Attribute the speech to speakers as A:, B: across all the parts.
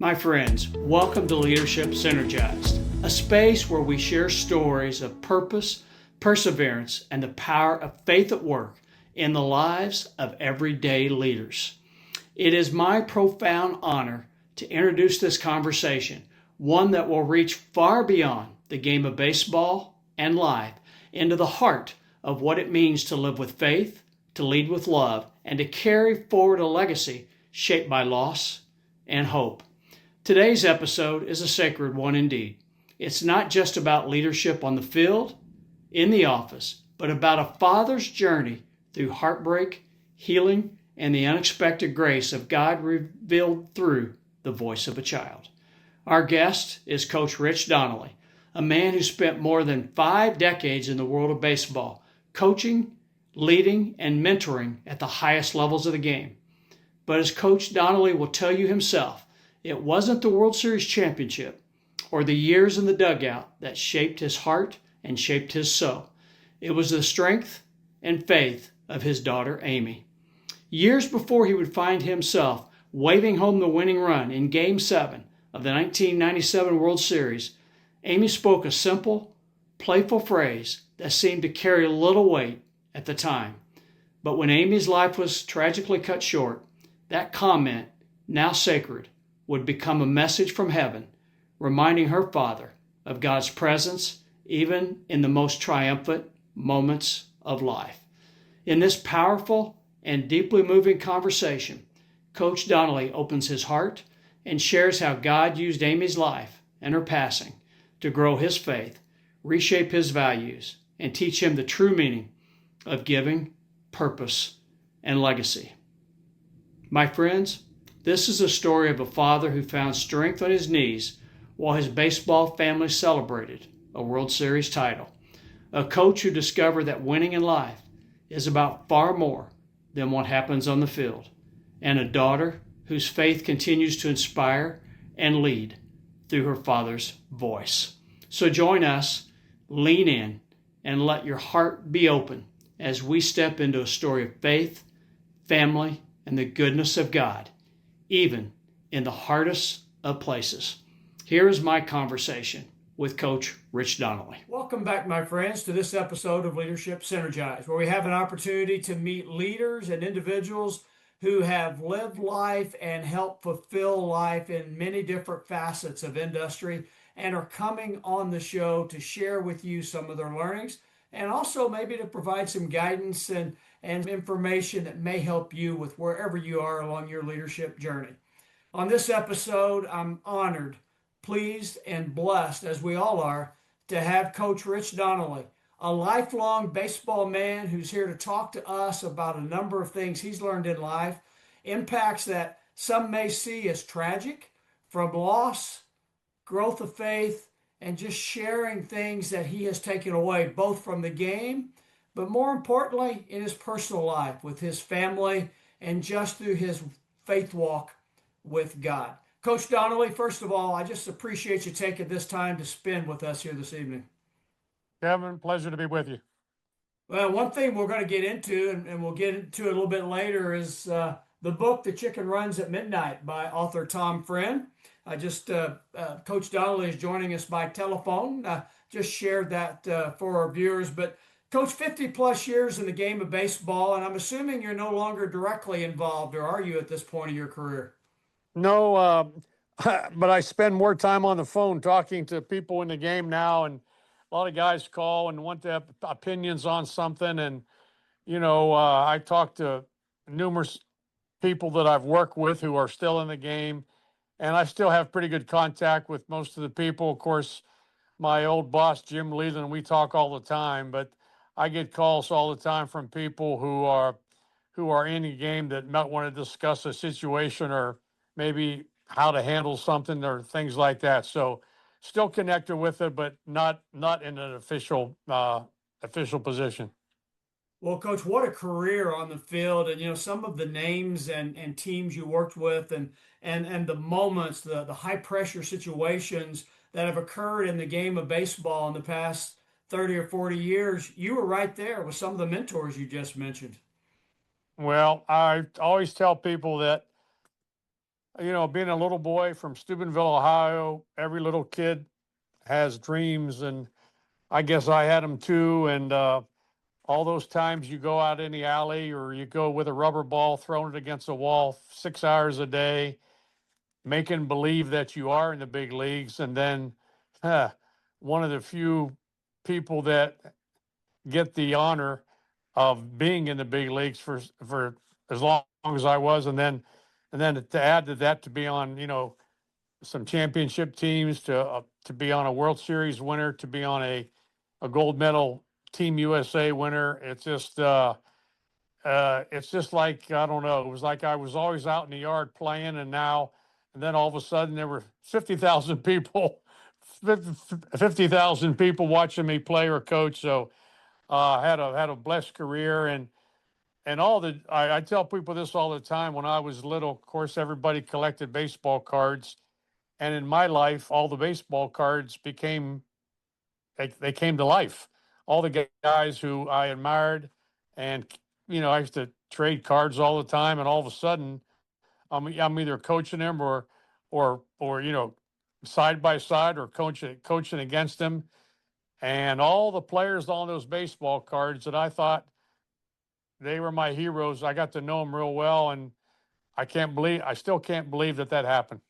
A: My friends, welcome to Leadership Synergized, a space where we share stories of purpose, perseverance, and the power of faith at work in the lives of everyday leaders. It is my profound honor to introduce this conversation, one that will reach far beyond the game of baseball and life, into the heart of what it means to live with faith, to lead with love, and to carry forward a legacy shaped by loss and hope. Today's episode is a sacred one indeed. It's not just about leadership on the field, in the office, but about a father's journey through heartbreak, healing, and the unexpected grace of God revealed through the voice of a child. Our guest is Coach Rich Donnelly, a man who spent more than 5 decades in the world of baseball, coaching, leading, and mentoring at the highest levels of the game. But as Coach Donnelly will tell you himself, it wasn't the World Series championship or the years in the dugout that shaped his heart and shaped his soul. It was the strength and faith of his daughter, Amy. Years before he would find himself waving home the winning run in Game 7 of the 1997 World Series, Amy spoke a simple, playful phrase that seemed to carry little weight at the time. But when Amy's life was tragically cut short, that comment, now sacred, would become a message from heaven, reminding her father of God's presence even in the most triumphant moments of life. In this powerful and deeply moving conversation, Coach Donnelly opens his heart and shares how God used Amy's life and her passing to grow his faith, reshape his values, and teach him the true meaning of giving, purpose, and legacy. My friends, this is a story of a father who found strength on his knees while his baseball family celebrated a World Series title. A coach who discovered that winning in life is about far more than what happens on the field. And a daughter whose faith continues to inspire and lead through her father's voice. So join us, lean in, and let your heart be open as we step into a story of faith, family, and the goodness of God, even in the hardest of places. Here is my conversation with Coach Rich Donnelly. Welcome back, my friends, to this episode of Leadership Synergized, where we have an opportunity to meet leaders and individuals who have lived life and helped fulfill life in many different facets of industry and are coming on the show to share with you some of their learnings and also maybe to provide some guidance and information that may help you with wherever you are along your leadership journey. On this episode, I'm honored, pleased, and blessed, as we all are, to have Coach Rich Donnelly, a lifelong baseball man who's here to talk to us about a number of things he's learned in life, impacts that some may see as tragic, from loss, growth of faith, and just sharing things that he has taken away, both from the game, but more importantly, in his personal life, with his family, and just through his faith walk with God. Coach Donnelly, first of all, I just appreciate you taking this time to spend with us here this evening.
B: Kevin, pleasure to be with you.
A: Well, one thing we're going to get into, and we'll get into it a little bit later, is the book, The Chicken Runs at Midnight by author Tom Friend. Coach Donnelly is joining us by telephone. Just shared that for our viewers. But Coach, 50 plus years in the game of baseball, and I'm assuming you're no longer directly involved, or are you at this point of your career?
B: No, but I spend more time on the phone talking to people in the game now, and a lot of guys call and want to have opinions on something. And, I talk to numerous people that I've worked with who are still in the game, and I still have pretty good contact with most of the people. Of course, my old boss, Jim Leland, we talk all the time, but I get calls all the time from people who are in the game that might want to discuss a situation or maybe how to handle something or things like that. So still connected with it, but not in an official position.
A: Well, Coach, what a career on the field, and some of the names and teams you worked with, and the moments, the high pressure situations that have occurred in the game of baseball in the past 30 or 40 years. You were right there with some of the mentors you just mentioned.
B: Well, I always tell people that being a little boy from Steubenville, Ohio, every little kid has dreams, and I guess I had them too. And all those times you go out in the alley or you go with a rubber ball, throwing it against a wall 6 hours a day, making believe that you are in the big leagues, and then huh, one of the few people that get the honor of being in the big leagues for as long as I was, and then to add to that, to be on some championship teams, to be on a World Series winner, to be on a gold medal Team USA winner. It's just like, I don't know. It was like I was always out in the yard playing, and then all of a sudden there were 50,000 people, 50,000 people watching me play or coach. So had a blessed career, and I tell people this all the time. When I was little, of course, everybody collected baseball cards, and in my life, all the baseball cards they came to life. All the guys who I admired, and I used to trade cards all the time, and all of a sudden, I'm either coaching them or side by side, or coaching against them, and all the players on those baseball cards that I thought they were my heroes, I got to know them real well, and I still can't believe that happened.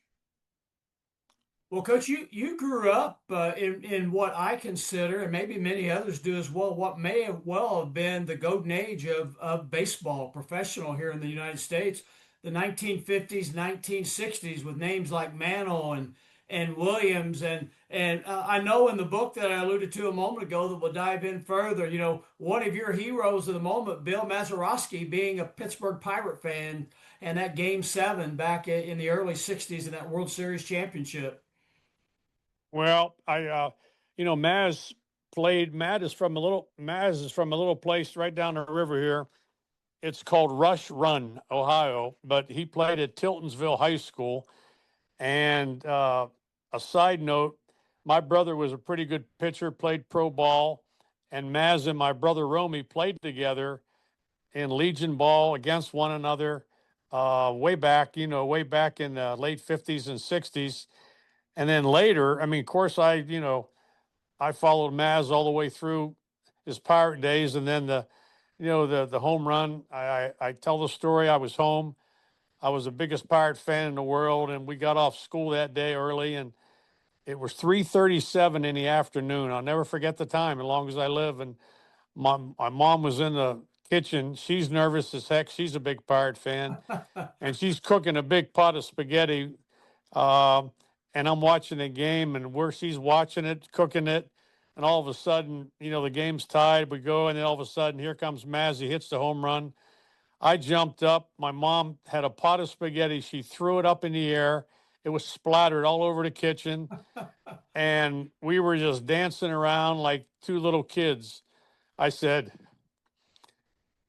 A: Well, Coach, you grew up in what I consider, and maybe many others do as well, what may have well have been the golden age of baseball, professional here in the United States, the 1950s, 1960s, with names like Mantle and Williams, and I know in the book that I alluded to a moment ago that we'll dive in further. One of your heroes of the moment, Bill Mazeroski, being a Pittsburgh Pirate fan, and that Game 7 back in the early 60s in that World Series championship.
B: Well, Maz is from a little place right down the river here. It's called Rush Run, Ohio, but he played at Tiltonsville High School. And a side note, my brother was a pretty good pitcher, played pro ball, and Maz and my brother Romy played together in Legion ball against one another way back in the late 50s and 60s. And then later, I mean, of course, I followed Maz all the way through his Pirate days, and then the home run. I tell the story. I was home. I was the biggest Pirate fan in the world, and we got off school that day early, and it was 3:37 in the afternoon. I'll never forget the time as long as I live. And my mom was in the kitchen. She's nervous as heck. She's a big Pirate fan, and she's cooking a big pot of spaghetti. Um, and I'm watching the game, and where she's watching it, cooking it, and all of a sudden, the game's tied. We go, and then all of a sudden, here comes Mazzy, hits the home run. I jumped up. My mom had a pot of spaghetti. She threw it up in the air. It was splattered all over the kitchen, and we were just dancing around like two little kids. I said,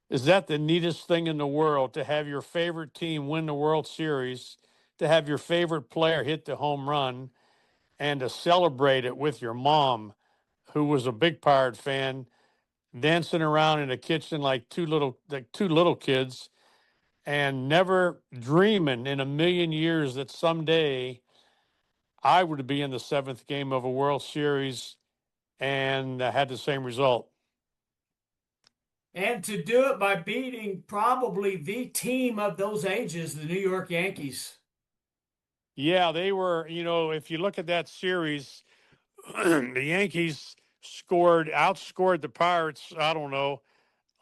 B: "Is that the neatest thing in the world, to have your favorite team win the World Series, to have your favorite player hit the home run, and to celebrate it with your mom, who was a big Pirate fan, dancing around in the kitchen like two little kids, and never dreaming in a million years that someday I would be in the seventh game of a World Series and had the same result."
A: And to do it by beating probably the team of those ages, the New York Yankees.
B: Yeah, they were, if you look at that series, the Yankees outscored the Pirates, I don't know,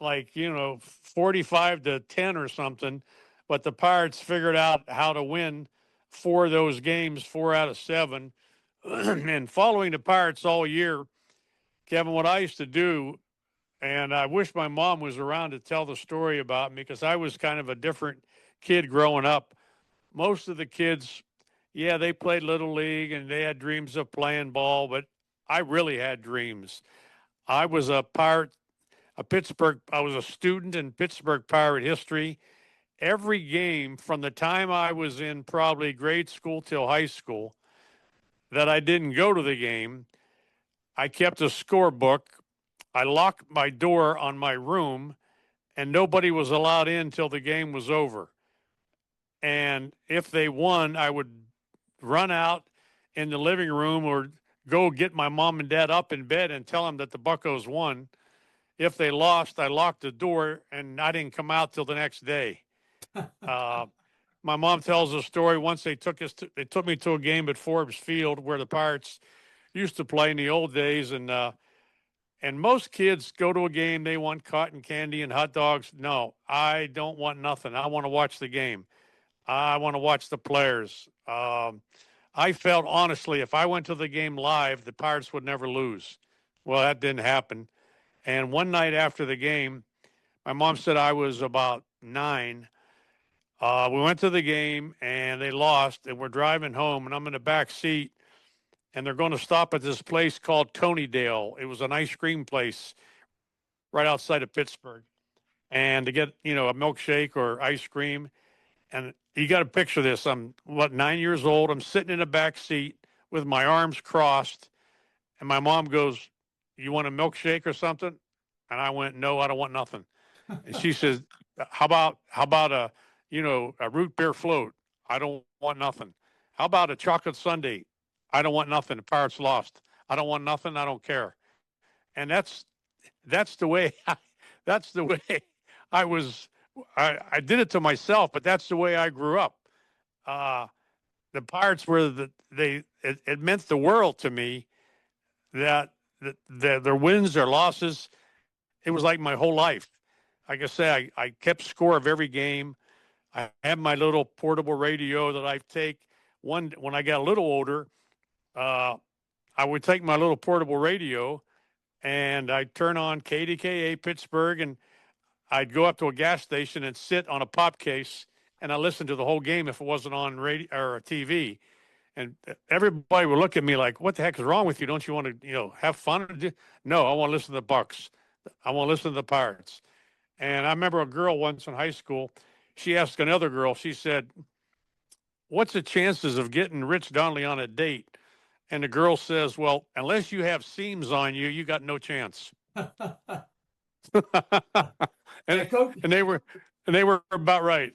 B: like, 45-10 or something. But the Pirates figured out how to win four of those games, 4 out of 7. And following the Pirates all year, Kevin, what I used to do, and I wish my mom was around to tell the story about me, because I was kind of a different kid growing up. Most of the kids, yeah, they played Little League and they had dreams of playing ball, but I really had dreams. I was I was a student in Pittsburgh Pirate history. Every game from the time I was in probably grade school till high school that I didn't go to the game, I kept a scorebook. I locked my door on my room, and nobody was allowed in till the game was over. And if they won, I would run out in the living room or go get my mom and dad up in bed and tell them that the Buccos won. If they lost, I locked the door and I didn't come out till the next day. Uh, my mom tells a story. Once they took me to a game at Forbes Field where the Pirates used to play in the old days, and most kids go to a game, they want cotton candy and hot dogs. No, I don't want nothing. I want to watch the game. I want to watch the players. I felt honestly, if I went to the game live, the Pirates would never lose. Well, that didn't happen. And one night after the game, my mom said I was about 9. We went to the game and they lost, and we're driving home, and I'm in the back seat, and they're going to stop at this place called Tonydale. It was an ice cream place right outside of Pittsburgh, and to get a milkshake or ice cream. And you got to picture this. I'm 9 years old. I'm sitting in the back seat with my arms crossed, and my mom goes, "You want a milkshake or something?" And I went, "No, I don't want nothing." And she says, "How about a root beer float?" I don't want nothing. "How about a chocolate sundae?" I don't want nothing. The Pirates lost. I don't want nothing. I don't care. And that's the way that's the way I was. I did it to myself, but that's the way I grew up. Uh, the Pirates were it meant the world to me. That their wins, their losses, it was like my whole life. Like I say, I kept score of every game. I had my little portable radio that I take. When I got a little older, uh, I would take my little portable radio and I'd turn on KDKA Pittsburgh, and I'd go up to a gas station and sit on a pop case, and I listened to the whole game if it wasn't on radio or TV. And everybody would look at me like, "What the heck is wrong with you? Don't you want to, have fun?" No, I want to listen to the Bucks. I want to listen to the Pirates. And I remember a girl once in high school, she asked another girl, she said, "What's the chances of getting Rich Donnelly on a date?" And the girl says, "Well, unless you have seams on you, you got no chance."
A: Hey,
B: and
A: Coach,
B: and they were about right.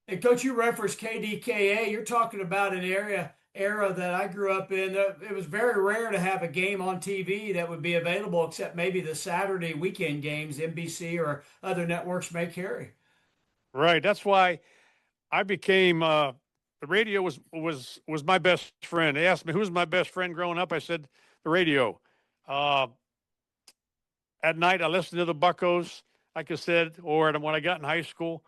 A: and Coach, you referenced KDKA. You're talking about an era that I grew up in. It was very rare to have a game on TV that would be available, except maybe the Saturday weekend games NBC or other networks may carry.
B: Right. That's why I became the radio was my best friend. They asked me who's my best friend growing up. I said the radio. Uh, at night, I listened to the Buccos, like I said, or when I got in high school,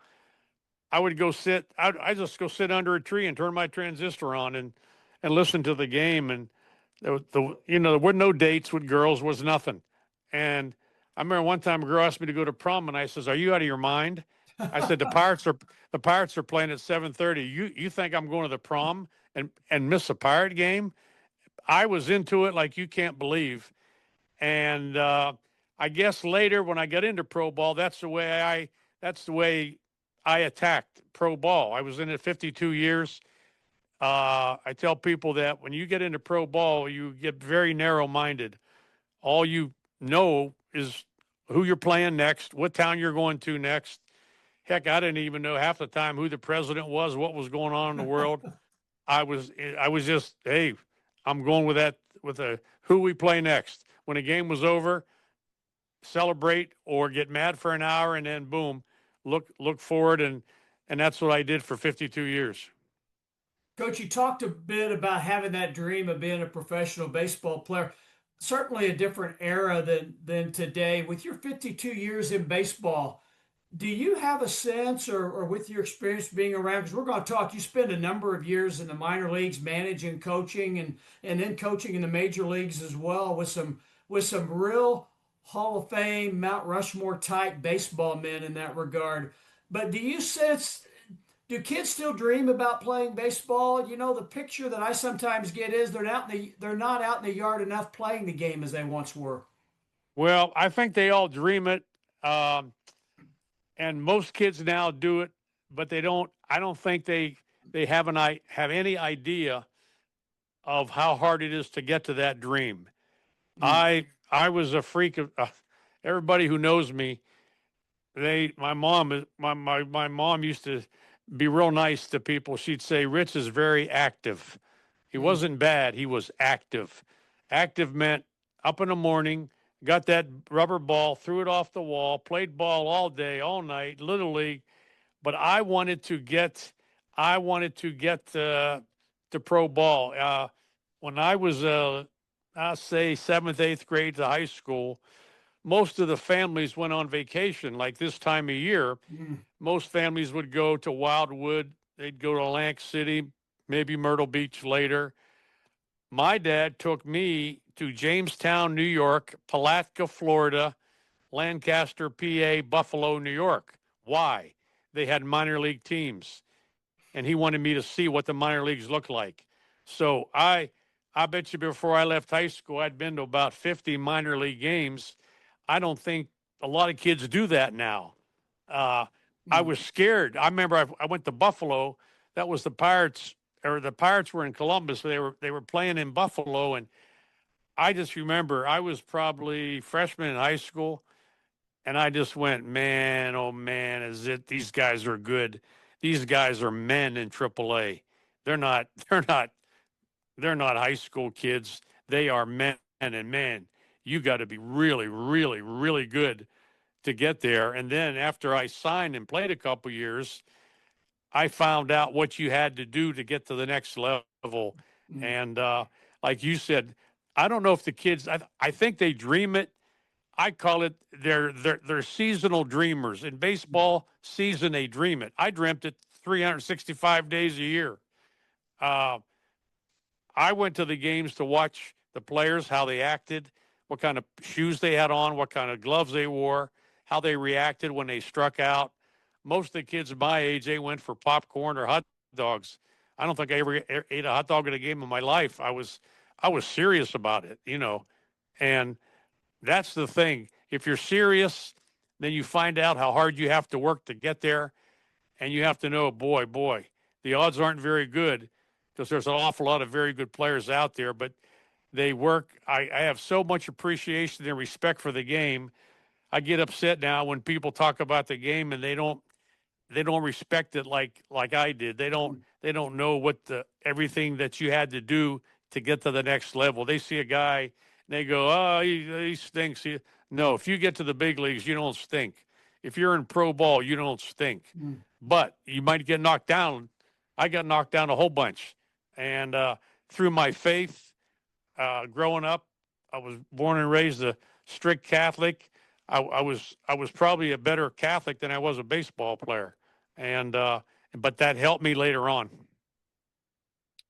B: I would go sit. I just go sit under a tree and turn my transistor on and listen to the game. And there were no dates with girls, was nothing. And I remember one time a girl asked me to go to prom, and I says, "Are you out of your mind?" I said, "The Pirates are playing at 7:30. You think I'm going to the prom and miss a Pirate game?" I was into it like you can't believe. And I guess later when I got into pro ball, that's the way I attacked pro ball. I was in it 52 years. I tell people that when you get into pro ball, you get very narrow minded. All you know is who you're playing next, what town you're going to next. Heck, I didn't even know half the time who the president was, what was going on in the world. I was just, hey, I'm going with that, with who we play next. When the game was over, celebrate or get mad for an hour, and then boom, look forward, and that's what I did for 52 years.
A: Coach, you talked a bit about having that dream of being a professional baseball player. Certainly a different era than today. With your 52 years in baseball, do you have a sense, or with your experience being around, because we're going to talk, you spent a number of years in the minor leagues managing, coaching, and then coaching in the major leagues as well with some real Hall of Fame, Mount Rushmore type baseball men in that regard. But do you sense, do kids still dream about playing baseball? The picture that I sometimes get is they're not out in the yard enough playing the game as they once were.
B: Well, I think they all dream it, um, and most kids now do it, but they don't. I don't think they have any idea of how hard it is to get to that dream.
A: Mm.
B: I was a freak of everybody who knows me. My mom used to be real nice to people, she'd say, Rich is very active. He wasn't bad. He was active. Active meant up in the morning, got that rubber ball, threw it off the wall, played ball all day, all night, little league. But I wanted to get to pro ball. When I was, I'll say, seventh, eighth grade to high school, most of the families went on vacation like this time of year. Most families would go to Wildwood. They'd go to Atlantic City, maybe Myrtle Beach later. My dad took me to Jamestown, New York, Palatka, Florida, Lancaster, PA, Buffalo, New York. Why? They had minor league teams, and he wanted me to see what the minor leagues look like. So I bet you before I left high school, I'd been to about 50 minor league games. I don't think a lot of kids do that now. I was scared. I remember I went to Buffalo. That was the Pirates, or the Pirates were in Columbus. They were playing in Buffalo, and I just remember I was probably freshman in high school, and I just went, man, oh man, is it? These guys are good. These guys are men in AAA. They're not. They're not. They're not high school kids. They are men, and man, you got to be really, really, really good to get there. And then after I signed and played a couple years, I found out what you had to do to get to the next level. And like you said, I don't know if the kids, I think they dream it. I call it they're seasonal dreamers. In baseball season, they dream it. I dreamt it 365 days a year. I went to the games to watch the players, how they acted, what kind of shoes they had on, what kind of gloves they wore, how they reacted when they struck out. Most of the kids my age, they went for popcorn or hot dogs. I don't think I ever ate a hot dog at a game in my life. I was serious about it, and that's the thing. If you're serious, then you find out how hard you have to work to get there, and you have to know, boy, the odds aren't very good because there's an awful lot of very good players out there, but they work. I have so much appreciation and respect for the game. I get upset now when people talk about the game and they don't respect it like I did. They don't know what everything that you had to do to get to the next level. They see a guy and they go, oh, he stinks. No, if you get to the big leagues, you don't stink. If you're in pro ball, you don't stink. But you might get knocked down. I got knocked down a whole bunch. And through my faith, growing up, I was born and raised a strict Catholic. I was probably a better Catholic than I was a baseball player, and but that helped me later on.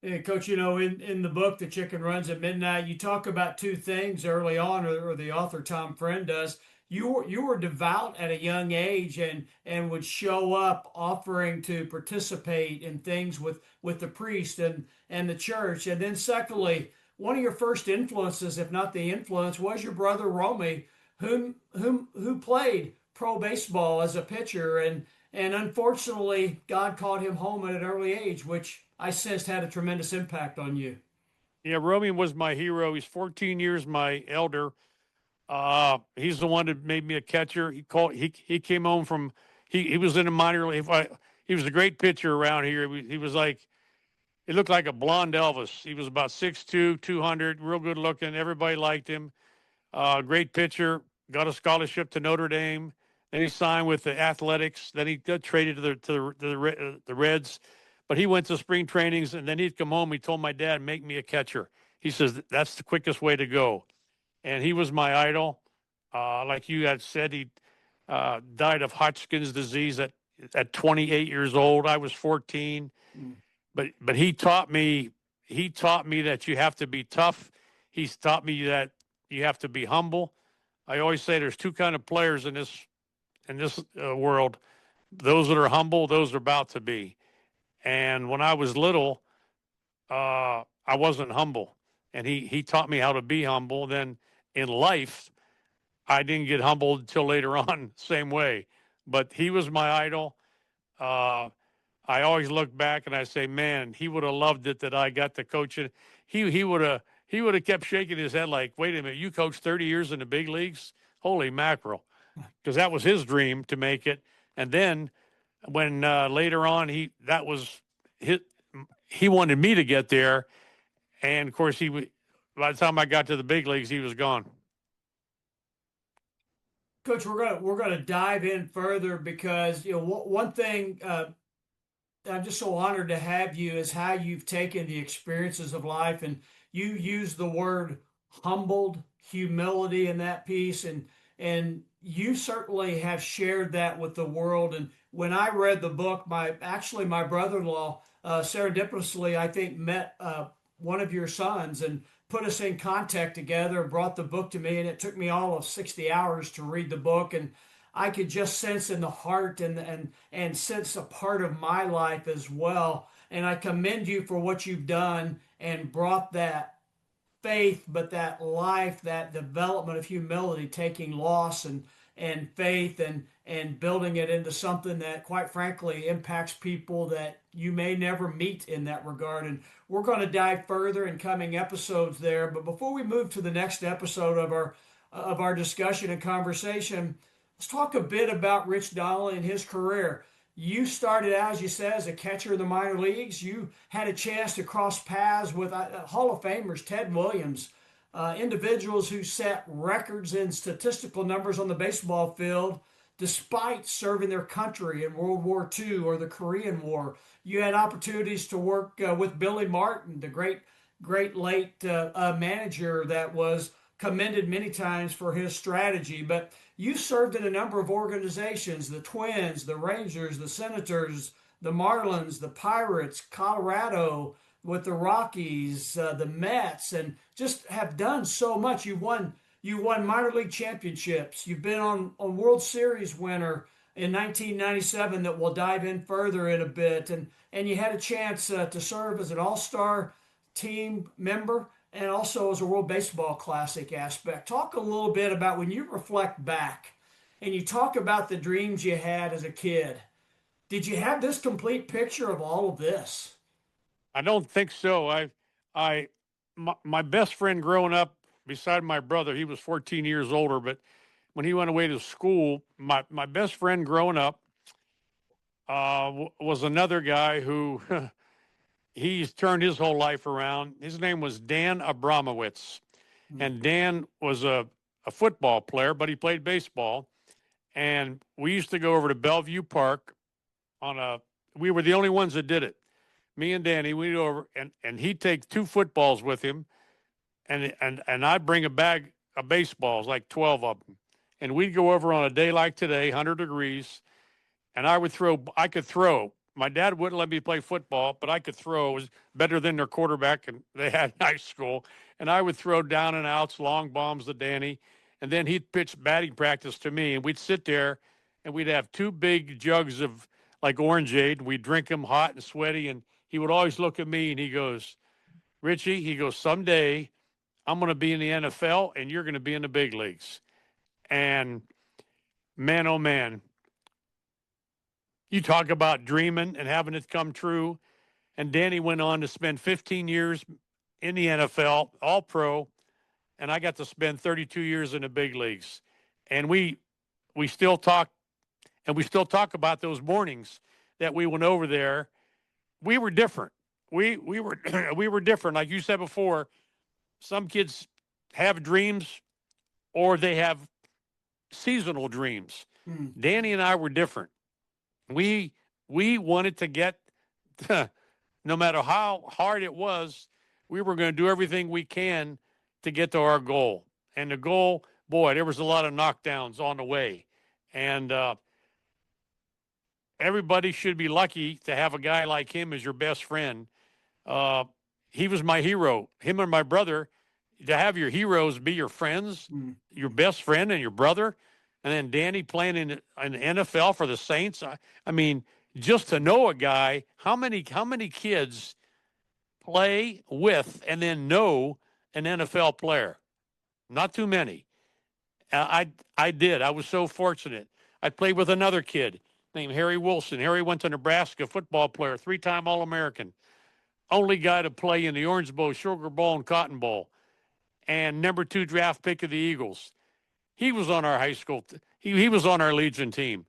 A: Hey, Coach, in the book, The Chicken Runs at Midnight, you talk about two things early on, or the author Tom Friend does. You were devout at a young age and would show up offering to participate in things with the priest and the church. And then secondly, one of your first influences, if not the influence, was your brother Romy, who played pro baseball as a pitcher, and unfortunately God called him home at an early age, which I sensed had a tremendous impact on you.
B: Yeah, Romy was my hero. He's 14 years my elder. He's the one that made me a catcher. He came home from he was in a minor league. He was a great pitcher around here. He was like, he looked like a blonde Elvis. He was about 6'2", 200, real good looking. Everybody liked him. Great pitcher. Got a scholarship to Notre Dame. Then he signed with the Athletics. Then he got traded to the Reds. But he went to spring trainings, and then he'd come home. He told my dad, make me a catcher. He says, that's the quickest way to go. And he was my idol. Like you had said, he died of Hodgkin's disease at 28 years old. I was 14. But he taught me that you have to be tough. He's taught me that you have to be humble. I always say there's two kind of players in this world. Those that are humble, those are about to be. And when I was little, I wasn't humble. And he taught me how to be humble. Then in life, I didn't get humbled until later on, same way. But he was my idol. I always look back and I say, man, he would have loved it that I got to coach it. He would have kept shaking his head like, wait a minute, you coached 30 years in the big leagues? Holy mackerel. Because that was his dream to make it. And then when later on he wanted me to get there, and of course by the time I got to the big leagues, he was gone.
A: Coach, we're gonna dive in further because one thing I'm just so honored to have you is how you've taken the experiences of life, and you use the word humbled, humility in that piece, and you certainly have shared that with the world. And when I read the book, my brother-in-law serendipitously, I think, met one of your sons and put us in contact together and brought the book to me, and it took me all of 60 hours to read the book. And I could just sense in the heart and sense a part of my life as well. And I commend you for what you've done and brought that faith, but that life, that development of humility, taking loss and faith and building it into something that, quite frankly, impacts people that you may never meet in that regard. And we're going to dive further in coming episodes there. But before we move to the next episode of our discussion and conversation, let's talk a bit about Rich Donnelly and his career. You started out, as you said, as a catcher in the minor leagues. You had a chance to cross paths with Hall of Famers Ted Williams, individuals who set records in statistical numbers on the baseball field despite serving their country in World War II or the Korean War. You had opportunities to work with Billy Martin, the great late manager that was commended many times for his strategy. But you served in a number of organizations: the Twins, the Rangers, the Senators, the Marlins, the Pirates, Colorado, with the Rockies, the Mets, and just have done so much. You won minor league championships. You've been on World Series winner in 1997 that we'll dive in further in a bit. And you had a chance to serve as an all-star team member and also as a World Baseball Classic aspect. Talk a little bit about when you reflect back and you talk about the dreams you had as a kid. Did you have this complete picture of all of this?
B: I don't think so. My best friend growing up, beside my brother, he was 14 years older, but when he went away to school, my best friend growing up was another guy who he's turned his whole life around. His name was Dan Abramowitz, and Dan was a football player, but he played baseball. And we used to go over to Bellevue Park we were the only ones that did it. Me and Danny, we'd go over, and he'd take 2 footballs with him, and I'd bring a bag of baseballs, like 12 of them. And we'd go over on a day like today, 100 degrees, and I could throw. My dad wouldn't let me play football, but I could throw. It was better than their quarterback and they had in high school. And I would throw down and outs, long bombs to Danny. And then he'd pitch batting practice to me. And we'd sit there and we'd have 2 big jugs of like orangeade. We'd drink them hot and sweaty. And he would always look at me and he goes, Richie, he goes, someday I'm going to be in the NFL and you're going to be in the big leagues. And man, oh man, you talk about dreaming and having it come true. And Danny went on to spend 15 years in the NFL, all pro, and I got to spend 32 years in the big leagues. And we still talk, and we still talk about those mornings that we went over there. We were different. We were we were different. Like you said before, some kids have dreams or they have seasonal dreams. Danny and I were different. We wanted to get, no matter how hard it was, we were going to do everything we can to get to our goal. And the goal, boy, there was a lot of knockdowns on the way. And everybody should be lucky to have a guy like him as your best friend. He was my hero. Him and my brother, to have your heroes be your friends, your best friend and your brother. And then Danny playing in the NFL for the Saints. I mean, just to know a guy, how many kids play with and then know an NFL player? Not too many. I did. I was so fortunate. I played with another kid named Harry Wilson. Harry went to Nebraska, football player, 3-time All-American. Only guy to play in the Orange Bowl, Sugar Bowl, and Cotton Bowl. And number 2 draft pick of the Eagles. He was on our high school. He was on our Legion team.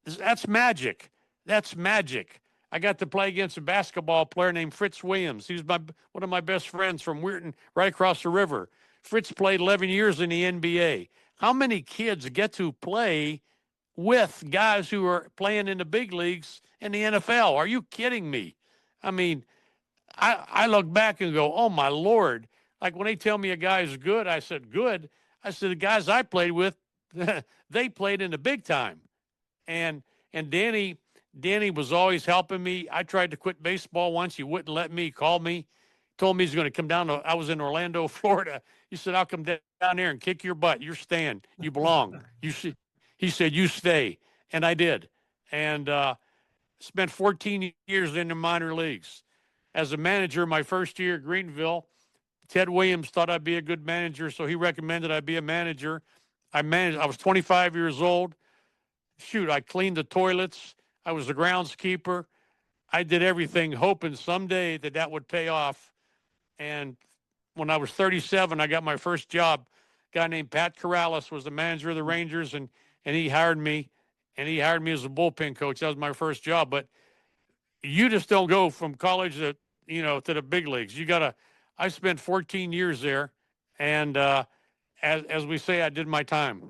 B: That's magic. that's magic. I got to play against a basketball player named Fritz Williams. He was one of my best friends from Weirton, right across the river. Fritz played 11 years in the NBA. How many kids get to play with guys who are playing in the big leagues in the NFL? Are you kidding me? I mean, I look back and go, oh, my Lord. Like when they tell me a guy is good, I said, good. I said, the guys I played with, they played in the big time. And Danny was always helping me. I tried to quit baseball once. He wouldn't let me. He called me, told me he's going to come down. I was in Orlando, Florida. He said, I'll come down there and kick your butt. You're staying. You belong. He said, you stay. And I did. And spent 14 years in the minor leagues. As a manager, my first year at Greenville, Ted Williams thought I'd be a good manager, so he recommended I be a manager. I was 25 years old. Shoot, I cleaned the toilets. I was the groundskeeper. I did everything, hoping someday that would pay off. And when I was 37, I got my first job. A guy named Pat Corrales was the manager of the Rangers, and he hired me. And he hired me as a bullpen coach. That was my first job. But you just don't go from college to the big leagues. I spent 14 years there. And as we say, I did my time.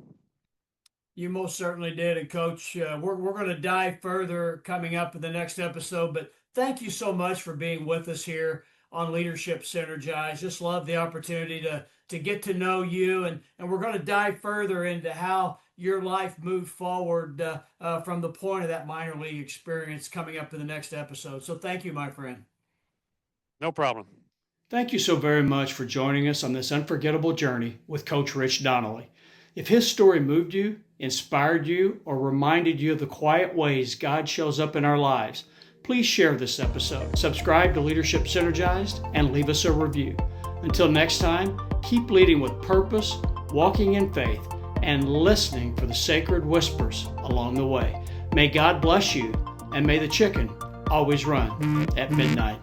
A: You most certainly did. And Coach, we're going to dive further coming up in the next episode. But thank you so much for being with us here on Leadership Synergized. Just love the opportunity to get to know you. And we're going to dive further into how your life moved forward from the point of that minor league experience coming up in the next episode. So thank you, my friend.
B: No problem.
A: Thank you so very much for joining us on this unforgettable journey with Coach Rich Donnelly. If his story moved you, inspired you, or reminded you of the quiet ways God shows up in our lives, please share this episode, subscribe to Leadership Synergized, and leave us a review. Until next time, keep leading with purpose, walking in faith, and listening for the sacred whispers along the way. May God bless you, and may the chicken always run at midnight.